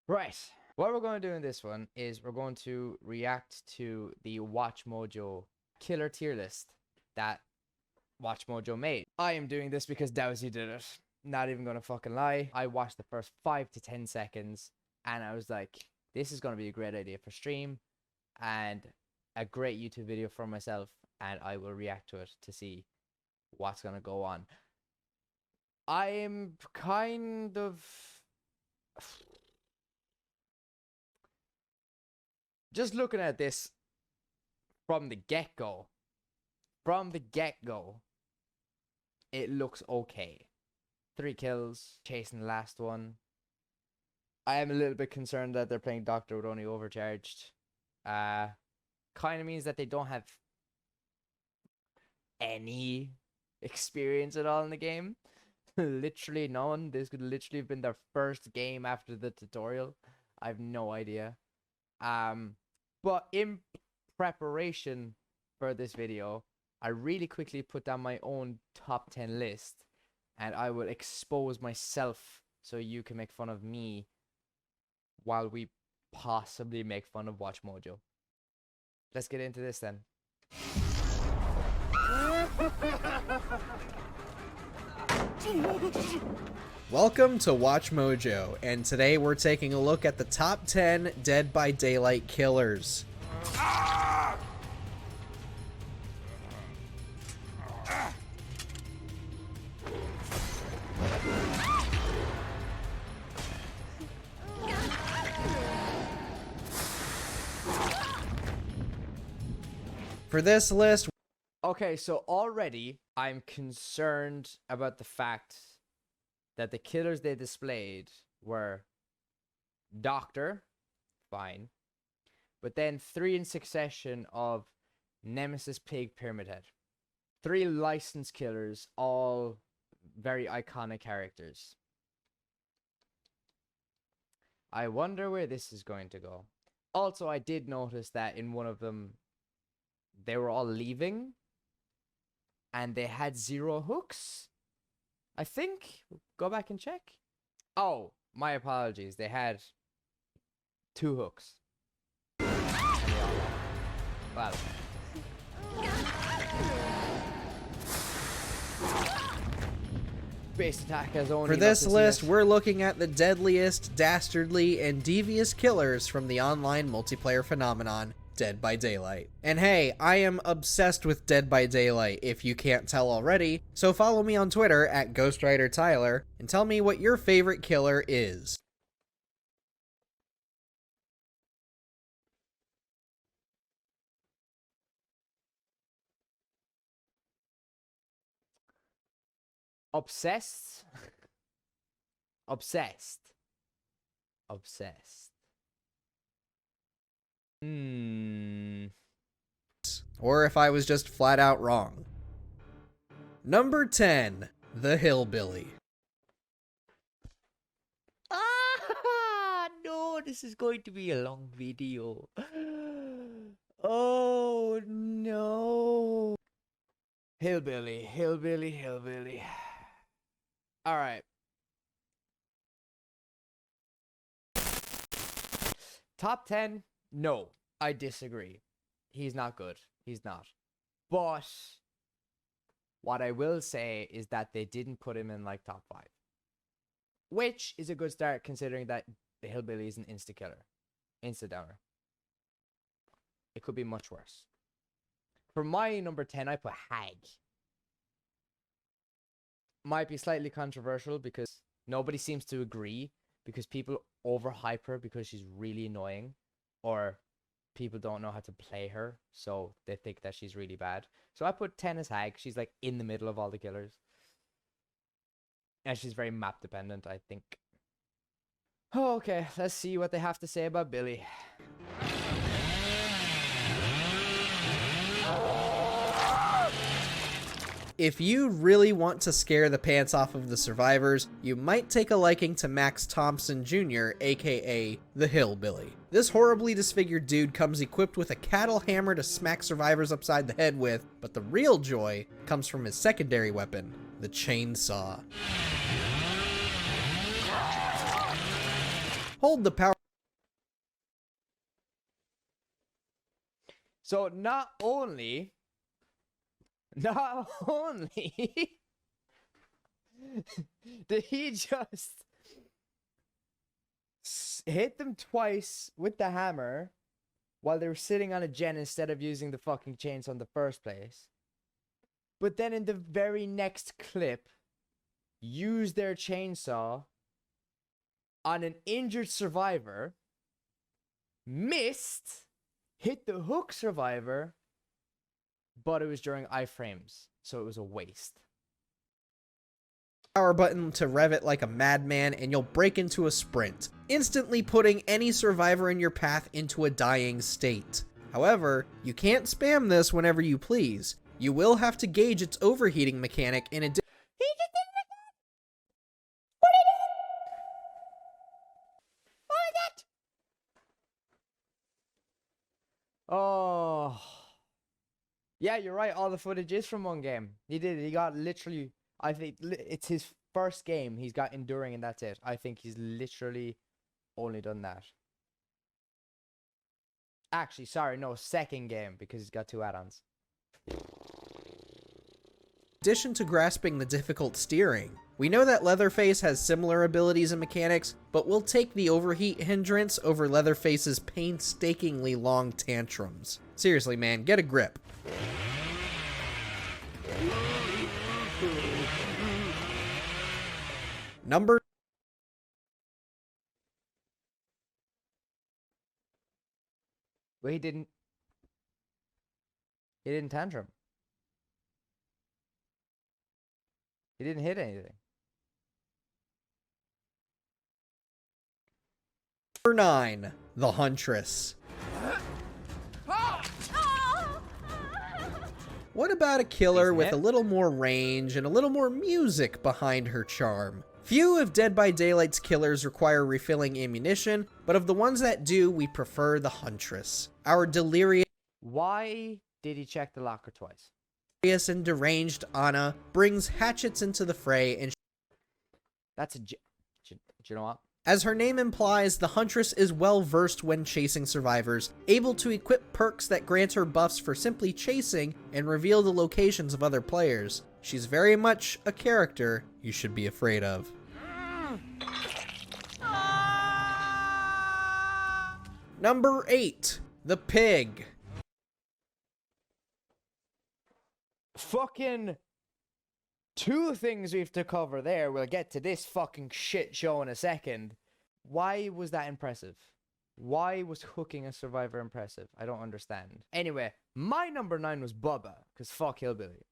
Right. What we're going to do in this one is we're going to react to the WATCHMOJO killer tier list that WATCHMOJO made. I am doing this because Dowsy did it. Not even going to fucking lie. I watched the first 5 to 10 seconds and I was like, this is going to be a great idea for stream and a great YouTube video for myself, and I will react to it to see what's going to go on. I am kind of... just looking at this from the get-go, it looks okay. 3 kills, chasing the last one. I am a little bit concerned that they're playing Doctor with only overcharged. Kind of means that they don't have any experience at all in the game. Literally none. This could literally have been their first game after the tutorial. I have no idea. But in preparation for this video, I really quickly put down my own top 10 list, and I will expose myself so you can make fun of me while we possibly make fun of WATCHMOJO. Let's get into this then. Welcome to WATCHMOJO, and today we're taking a look at the top 10 Dead by Daylight killers. For this list, okay, so already I'm concerned about the fact that the killers they displayed were Doctor, fine, but then 3 in succession of Nemesis, Pig, Pyramid Head. 3 licensed killers, all very iconic characters. I wonder where this is going to go. Also, I did notice that in one of them, they were all leaving, and they had 0 hooks. I think. Go back and check. Oh, my apologies. They had 2 hooks. Well. Base attack has only... For this list, we're looking at the deadliest, dastardly, and devious killers from the online multiplayer phenomenon, Dead by Daylight. And hey, I am obsessed with Dead by Daylight, if you can't tell already, so follow me on Twitter at GhostwriterTyler and tell me what your favorite killer is. Obsessed? Obsessed. Obsessed. Or if I was just flat out wrong. Number 10, the Hillbilly. Ah, no, this is going to be a long video. Oh, no. Hillbilly, hillbilly, hillbilly. All right. Top 10? No, I disagree. He's not good. He's not. But what I will say is that they didn't put him in like top 5. Which is a good start considering that the Hillbilly is an insta-killer. Insta-downer. It could be much worse. For my number 10, I put Hag. Might be slightly controversial because nobody seems to agree, because people overhype her because she's really annoying, or people don't know how to play her, so they think that she's really bad. So I put 10 as Hag. She's like in the middle of all the killers. And she's very map dependent, I think. Oh, okay, let's see what they have to say about Billy. If you really want to scare the pants off of the survivors, you might take a liking to Max Thompson Jr., aka the Hillbilly. This horribly disfigured dude comes equipped with a cattle hammer to smack survivors upside the head with, but the real joy comes from his secondary weapon, the chainsaw. Hold the power So not only did he just hit them twice with the hammer while they were sitting on a gen instead of using the fucking chainsaw in the first place, but then in the very next clip, use their chainsaw on an injured survivor, missed, hit the hook survivor, but it was during iframes, so it was a waste. Power button to rev it like a madman and you'll break into a sprint, instantly putting any survivor in your path into a dying state. However, you can't spam this whenever you please. You will have to gauge its overheating mechanic in addition. He just did it again! What did he do? What is it? Oh. Yeah, you're right. All the footage is from one game. He did it. He got literally... I think it's his first game. He's got Enduring and that's it. I think he's literally only done that. Actually, sorry, no, second game because he's got 2 add-ons. In addition to grasping the difficult steering, we know that Leatherface has similar abilities and mechanics, but we'll take the overheat hindrance over Leatherface's painstakingly long tantrums. Seriously, man, get a grip. Number... But he didn't tantrum. He didn't hit anything. Number 9, the Huntress. What about a killer with a little more range and a little more music behind her charm? Few of Dead by Daylight's killers require refilling ammunition, but of the ones that do, we prefer the Huntress. Our delirious Why did he check the locker twice? and deranged Anna brings hatchets into the fray, and That's a... Do you know what? as her name implies, the Huntress is well versed when chasing survivors, able to equip perks that grant her buffs for simply chasing and reveal the locations of other players. She's very much a character you should be afraid of. Number 8, the Pig. Fucking 2 things we have to cover there. We'll get to this fucking shit show in a second. Why was that impressive? Why was hooking a survivor impressive? I don't understand. Anyway, my number 9 was Bubba, because fuck Hillbilly.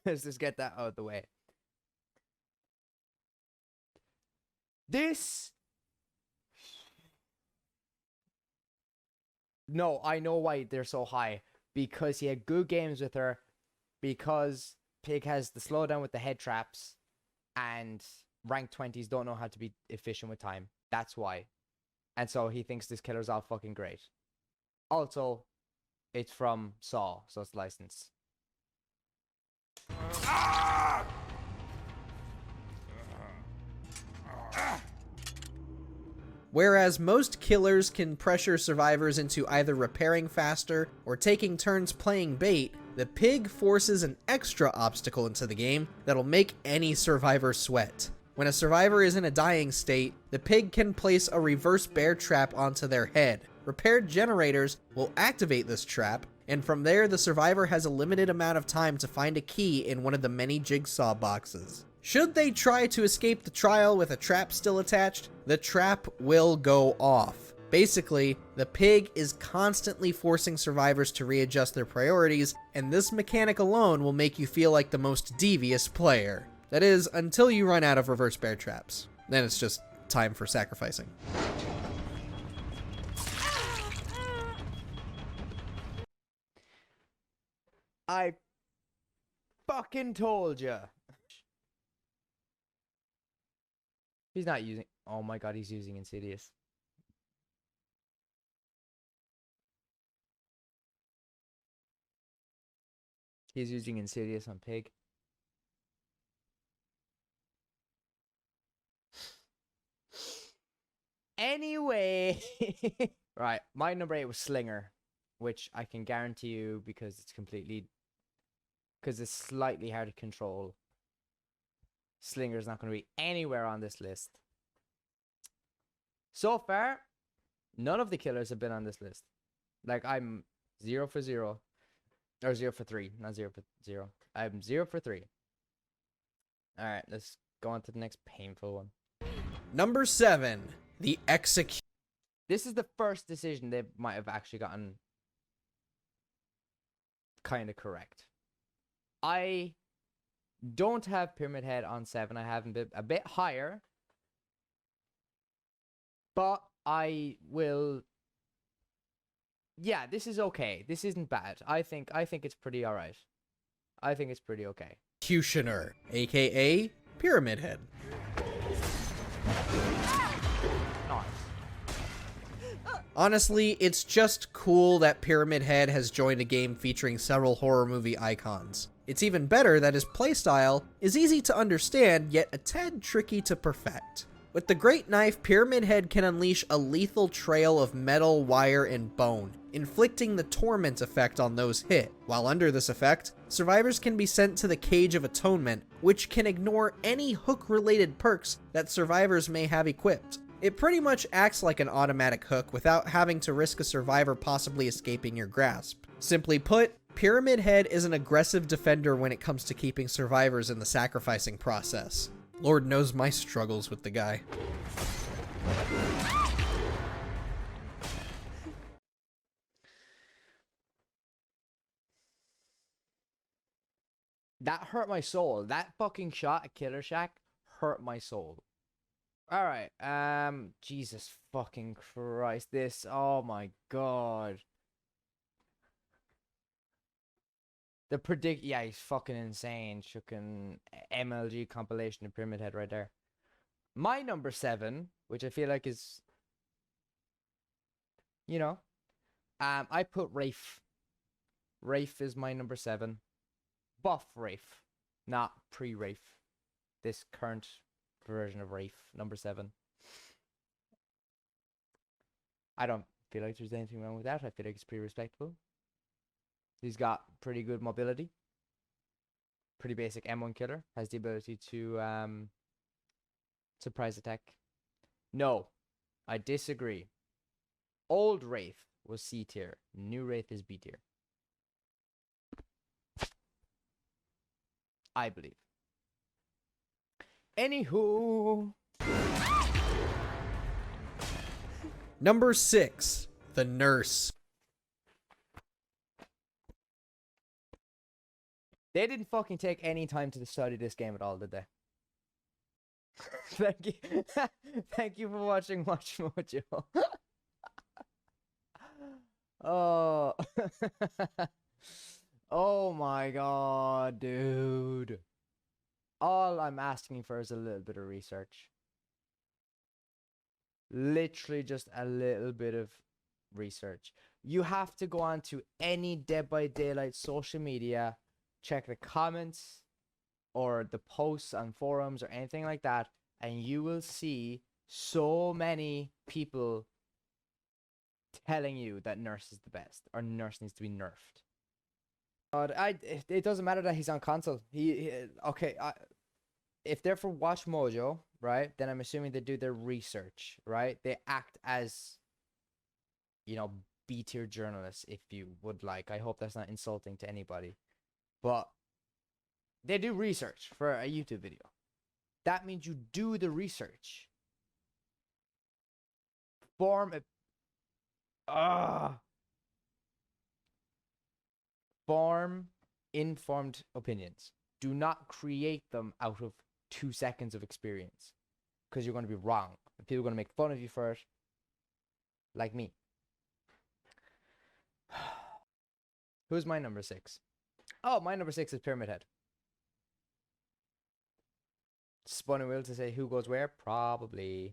Let's just get that out of the way. This... No, I know why they're so high. Because he had good games with her. Because Pig has the slowdown with the head traps. And rank 20s don't know how to be efficient with time. That's why. And so he thinks this killer's all fucking great. Also, it's from Saw, so it's licensed. Whereas most killers can pressure survivors into either repairing faster or taking turns playing bait, the Pig forces an extra obstacle into the game that'll make any survivor sweat. When a survivor is in a dying state, the Pig can place a reverse bear trap onto their head. Repaired generators will activate this trap, and from there the survivor has a limited amount of time to find a key in one of the many jigsaw boxes. Should they try to escape the trial with a trap still attached, the trap will go off. Basically, the Pig is constantly forcing survivors to readjust their priorities, and this mechanic alone will make you feel like the most devious player. That is, until you run out of reverse bear traps. Then it's just time for sacrificing. I fucking told ya. He's not using... Oh my god, he's using Insidious. He's using Insidious on Pig. Anyway. Right, my number 8 was Slinger. which I can guarantee you because it's slightly hard to control. Slinger's not going to be anywhere on this list. So far, none of the killers have been on this list. Like, I'm 0 for 0. Or 0 for 3. Not 0 for 0. I'm 0 for 3. Alright, let's go on to the next painful one. Number 7. The Execute. This is the first decision they might have actually gotten kind of correct. I don't have Pyramid Head on 7. I have him a bit higher. But I will... Yeah, this is okay. This isn't bad. I think it's pretty alright. I think it's pretty okay. Executioner, aka Pyramid Head. Nice. Honestly, it's just cool that Pyramid Head has joined a game featuring several horror movie icons. It's even better that his playstyle is easy to understand, yet a tad tricky to perfect. With the Great Knife, Pyramid Head can unleash a lethal trail of metal, wire, and bone, inflicting the torment effect on those hit. While under this effect, survivors can be sent to the Cage of Atonement, which can ignore any hook-related perks that survivors may have equipped. It pretty much acts like an automatic hook without having to risk a survivor possibly escaping your grasp. Simply put, Pyramid Head is an aggressive defender when it comes to keeping survivors in the sacrificing process. Lord knows my struggles with the guy. That hurt my soul. That fucking shot at Killer Shack hurt my soul. Alright, Jesus fucking Christ. This, oh my god. Yeah, he's fucking insane. Fucking MLG compilation of Pyramid Head right there. My number 7, which I feel like is, you know, I put Rafe. Rafe is my number 7. Buff Rafe, not pre-Rafe. This current version of Rafe, number 7. I don't feel like there's anything wrong with that. I feel like it's pretty respectable. He's got pretty good mobility. Pretty basic M1 killer. Has the ability to surprise attack. No, I disagree. Old Wraith was C tier. New Wraith is B tier. I believe. Anywho. Number 6. The Nurse. They didn't fucking take any time to study this game at all, did they? Thank you. Thank you for watching WatchMojo. Oh. Oh my god, dude. All I'm asking for is a little bit of research. Literally just a little bit of research. You have to go on to any Dead by Daylight social media, check the comments or the posts on forums or anything like that, and you will see so many people telling you that Nurse is the best or Nurse needs to be nerfed. God, it doesn't matter that he's on console. Okay, if they're for WatchMojo, right, then I'm assuming they do their research, right? They act as, you know, B-tier journalists, if you would like. I hope that's not insulting to anybody. But they do research for a YouTube video. That means you do the research. Form informed opinions. Do not create them out of 2 seconds of experience, because you're going to be wrong. People are going to make fun of you for it, like me. Who's my number 6? Oh, my number 6 is Pyramid Head. Spun a wheel to say who goes where? Probably.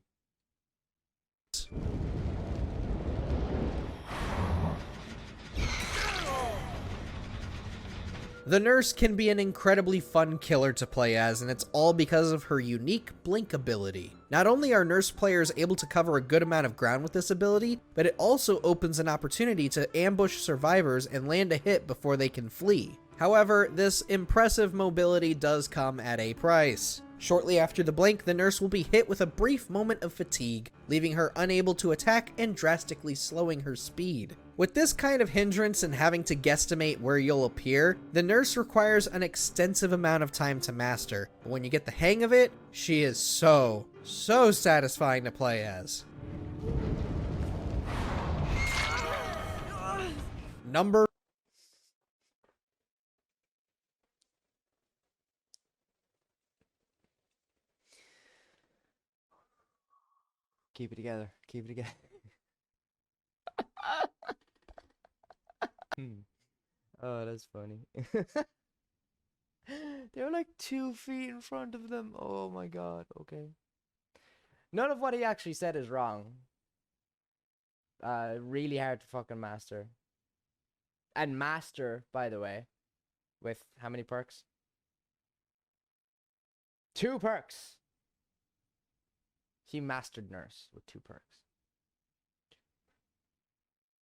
The nurse can be an incredibly fun killer to play as, and it's all because of her unique blink ability. Not only are nurse players able to cover a good amount of ground with this ability, but it also opens an opportunity to ambush survivors and land a hit before they can flee. However, this impressive mobility does come at a price. Shortly after the blink, the nurse will be hit with a brief moment of fatigue, leaving her unable to attack and drastically slowing her speed. With this kind of hindrance and having to guesstimate where you'll appear, the nurse requires an extensive amount of time to master, but when you get the hang of it, she is so satisfying to play as. Number Keep it together. Keep it together. Oh, that's funny. They're like 2 feet in front of them. Oh my god. Okay. None of what he actually said is wrong. Really hard to fucking master. And master, by the way, with how many perks? 2 perks. He mastered nurse with 2 perks.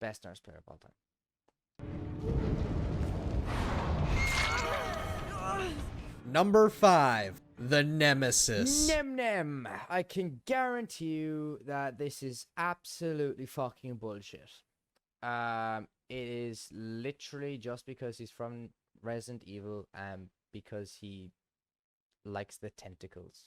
Best nurse player of all time. Number 5, the Nemesis. Nem. I can guarantee you that this is absolutely fucking bullshit. It is literally just because he's from Resident Evil and because he likes the tentacles.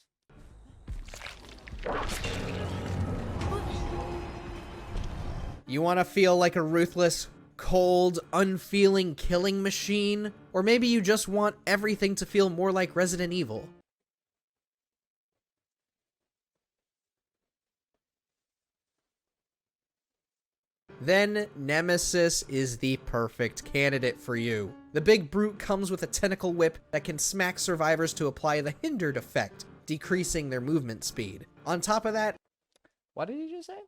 You want to feel like a ruthless, cold, unfeeling killing machine? Or maybe you just want everything to feel more like Resident Evil. Then Nemesis is the perfect candidate for you. The big brute comes with a tentacle whip that can smack survivors to apply the hindered effect, decreasing their movement speed. On top of that, What did you just say?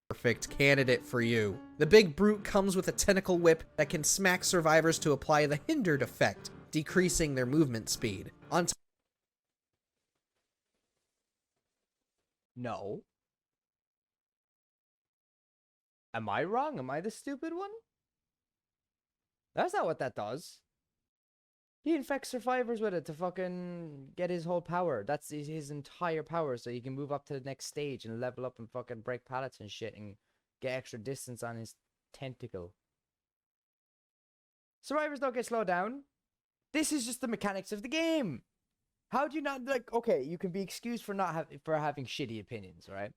perfect candidate for you. The big brute comes with a tentacle whip that can smack survivors to apply the hindered effect, decreasing their movement speed. No. Am I wrong? Am I the stupid one? That's not what that does. He infects survivors with it to fucking get his whole power. That's his entire power, so he can move up to the next stage and level up and fucking break pallets and shit and get extra distance on his tentacle. Survivors don't get slowed down. This is just the mechanics of the game. How do you not, like, okay, you can be excused for having shitty opinions, right?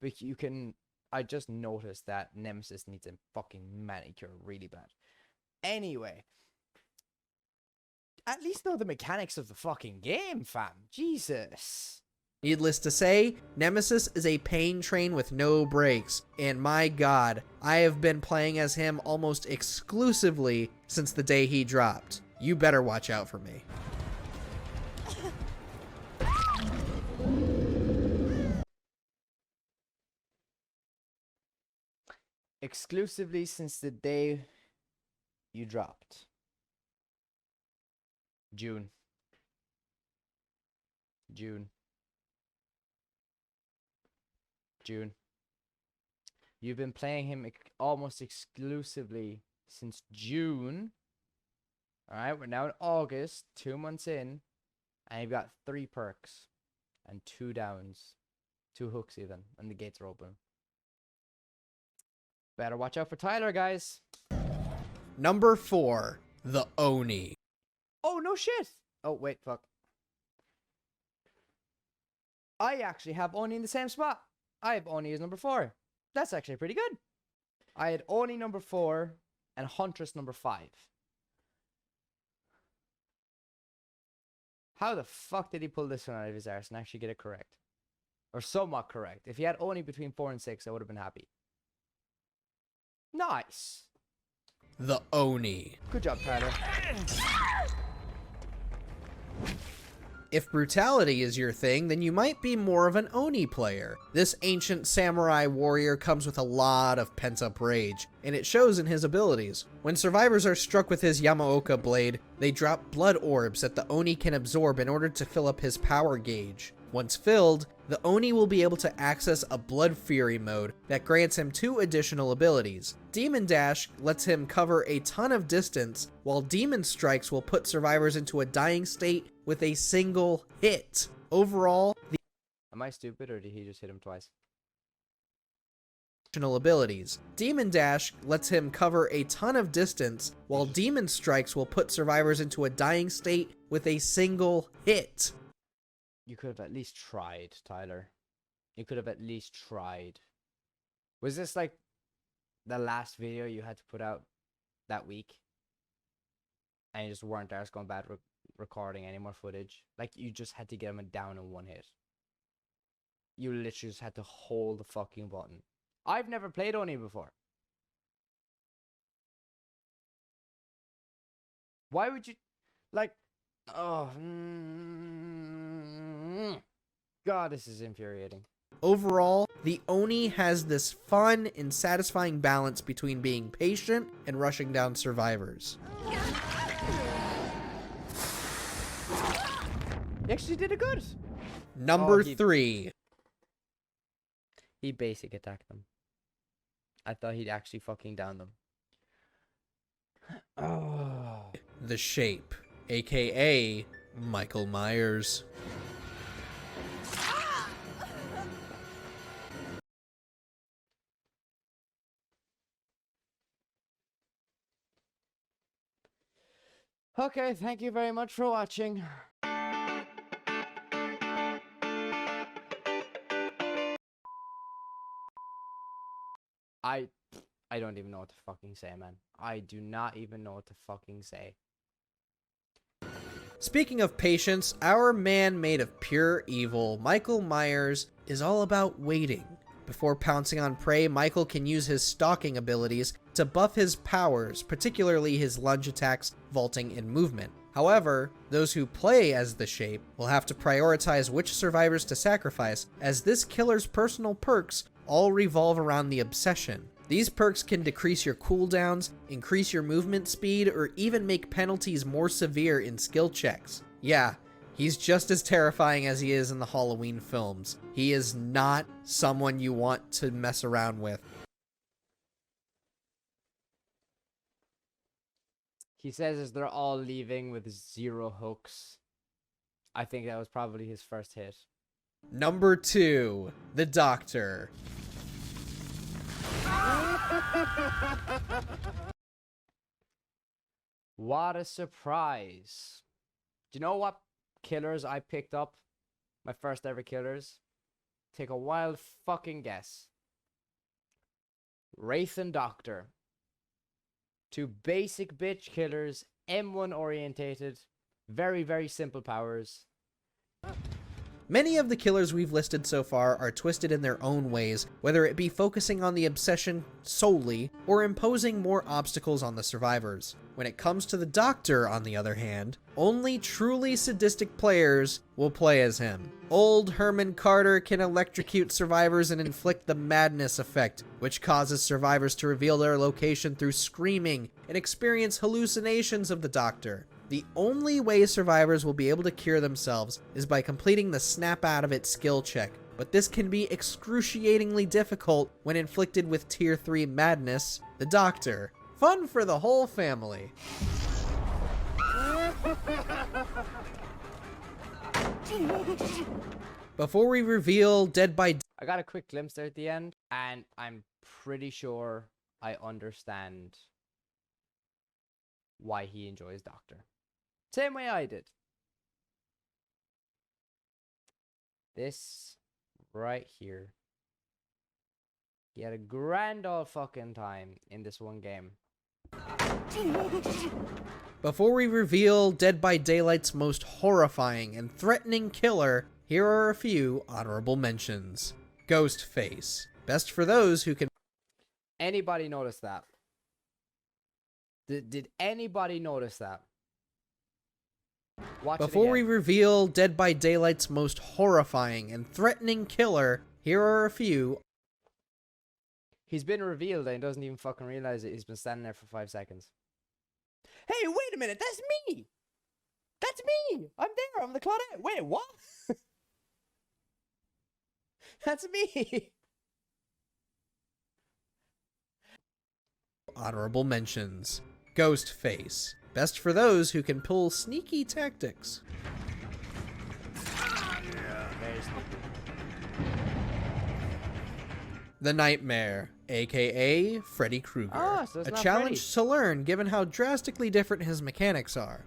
But you can, I just noticed that Nemesis needs a fucking manicure really bad. Anyway, at least know the mechanics of the fucking game, fam. Jesus. Needless to say, Nemesis is a pain train with no brakes, and my god, I have been playing as him almost exclusively since the day he dropped. You better watch out for me. Exclusively since the day you dropped. June. You've been playing him almost exclusively since June. Alright, we're now in August, 2 months in, and you've got 3 perks and 2 downs, 2 hooks even, and the gates are open. Better watch out for Tyler, guys. Number 4, the Oni. Oh, no shit. Oh, wait, fuck. I actually have Oni in the same spot. I have Oni as number 4. That's actually pretty good. I had Oni number 4 and Huntress number 5. How the fuck did he pull this one out of his arse and actually get it correct? Or somewhat correct. If he had Oni between 4 and 6, I would have been happy. Nice. The Oni. Good job, Tyler. If brutality is your thing, then you might be more of an Oni player. This ancient samurai warrior comes with a lot of pent-up rage, and it shows in his abilities. When survivors are struck with his Yamaoka blade, they drop blood orbs that the Oni can absorb in order to fill up his power gauge. Once filled, the Oni will be able to access a Blood Fury mode that grants him 2 additional abilities. Demon Dash lets him cover a ton of distance, while Demon Strikes will put survivors into a dying state with a single hit. Overall, the Am I stupid or did he just hit him twice? additional abilities. Demon Dash lets him cover a ton of distance, while Demon Strikes will put survivors into a dying state with a single hit. You could have at least tried, Tyler. You could have at least tried. Was this like the last video you had to put out that week? And you just weren't there, going bad recording any more footage? Like, you just had to get him down in one hit. You literally just had to hold the fucking button. I've never played Oni before. Why would you... Like... Oh... God, this is infuriating. Overall, the Oni has this fun and satisfying balance between being patient and rushing down survivors. He actually did it good. Number 3. He basic attacked them. I thought he'd actually fucking down them. Oh. The Shape, aka Michael Myers. Okay, thank you very much for watching. I don't even know what to fucking say, man. I do not even know what to fucking say. Speaking of patience, our man made of pure evil, Michael Myers, is all about waiting. Before pouncing on prey, Michael can use his stalking abilities to buff his powers, particularly his lunge attacks, vaulting, and movement. However, those who play as the Shape will have to prioritize which survivors to sacrifice, as this killer's personal perks all revolve around the Obsession. These perks can decrease your cooldowns, increase your movement speed, or even make penalties more severe in skill checks. Yeah, he's just as terrifying as he is in the Halloween films. He is not someone you want to mess around with. He says as they're all leaving with 0 hooks. I think that was probably his first hit. Number 2, the Doctor. What a surprise. Do you know what killers I picked up? My first ever killers? Take a wild fucking guess. Wraith and Doctor. 2 basic bitch killers, M1 orientated, very, very simple powers. Many of the killers we've listed so far are twisted in their own ways, whether it be focusing on the Obsession solely, or imposing more obstacles on the survivors. When it comes to the Doctor, on the other hand, only truly sadistic players will play as him. Old Herman Carter can electrocute survivors and inflict the madness effect, which causes survivors to reveal their location through screaming and experience hallucinations of the Doctor. The only way survivors will be able to cure themselves is by completing the Snap Out of It skill check, but this can be excruciatingly difficult when inflicted with Tier 3 Madness, the Doctor. Fun for the whole family. Before we reveal Dead by I got a quick glimpse there at the end, and I'm pretty sure I understand why he enjoys Doctor. Same way I did. This right here. He had a grand old fucking time in this one game. Before we reveal Dead by Daylight's most horrifying and threatening killer, here are a few honorable mentions. Ghostface. Best for those who can... Anybody notice that? Did anybody notice that? Watch Before we reveal Dead by Daylight's most horrifying and threatening killer, here are a few... He's been revealed and he doesn't even fucking realize it. He's been standing there for 5 seconds. Hey, wait a minute, that's me! That's me! I'm there, I'm the Claudette. Wait, what? That's me! Honorable mentions. Ghostface. Best for those who can pull sneaky tactics. Very sneaky. The Nightmare, aka Freddy Krueger. Ah, so it's a not challenge Freddy. to learn given how drastically different his mechanics are.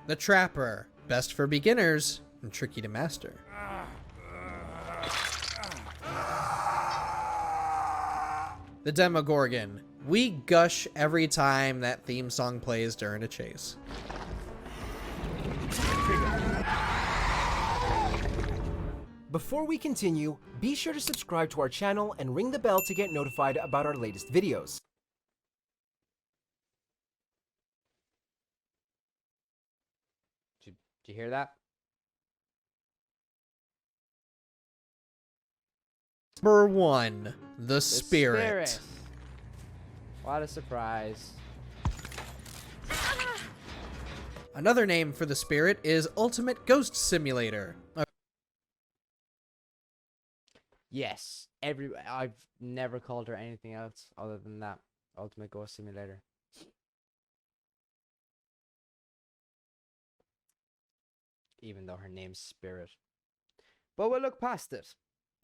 The Trapper. Best for beginners and tricky to master. The Demogorgon. We gush every time that theme song plays during a chase. Before we continue, be sure to subscribe to our channel and ring the bell to get notified about our latest videos. Did you hear that? Number 1. The Spirit. Spirit. What a surprise. Another name for the Spirit is Ultimate Ghost Simulator. Yes. I've never called her anything else other than that. Ultimate Ghost Simulator. Even though her name's Spirit. But we'll look past it.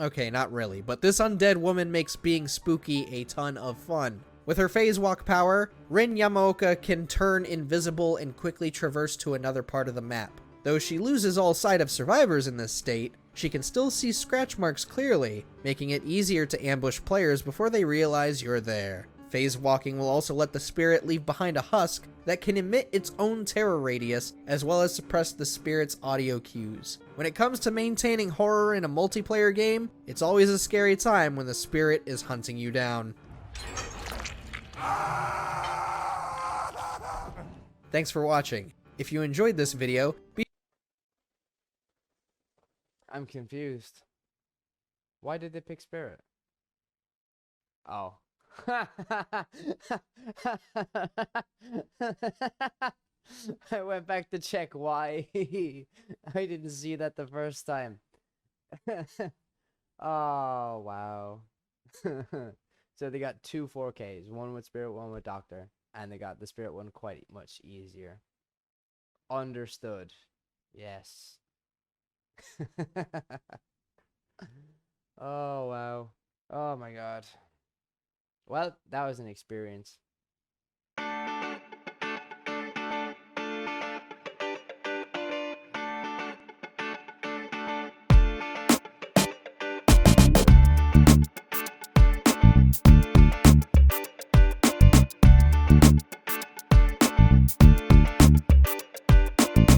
Okay, not really, but this undead woman makes being spooky a ton of fun. With her phase walk power, Rin Yamaoka can turn invisible and quickly traverse to another part of the map. Though she loses all sight of survivors in this state, she can still see scratch marks clearly, making it easier to ambush players before they realize you're there. Phase walking will also let the spirit leave behind a husk that can emit its own terror radius, as well as suppress the spirit's audio cues. When it comes to maintaining horror in a multiplayer game, it's always a scary time when the spirit is hunting you down. Thanks for watching. If you enjoyed this video, I'm confused. Why did they pick Spirit? Oh. I went back to check why. I didn't see that the first time. Oh, wow. So they got 2 4Ks, one with Spirit, one with Doctor, and they got the Spirit one quite much easier. Understood. Yes. Oh, wow. Oh my god. Well, that was an experience.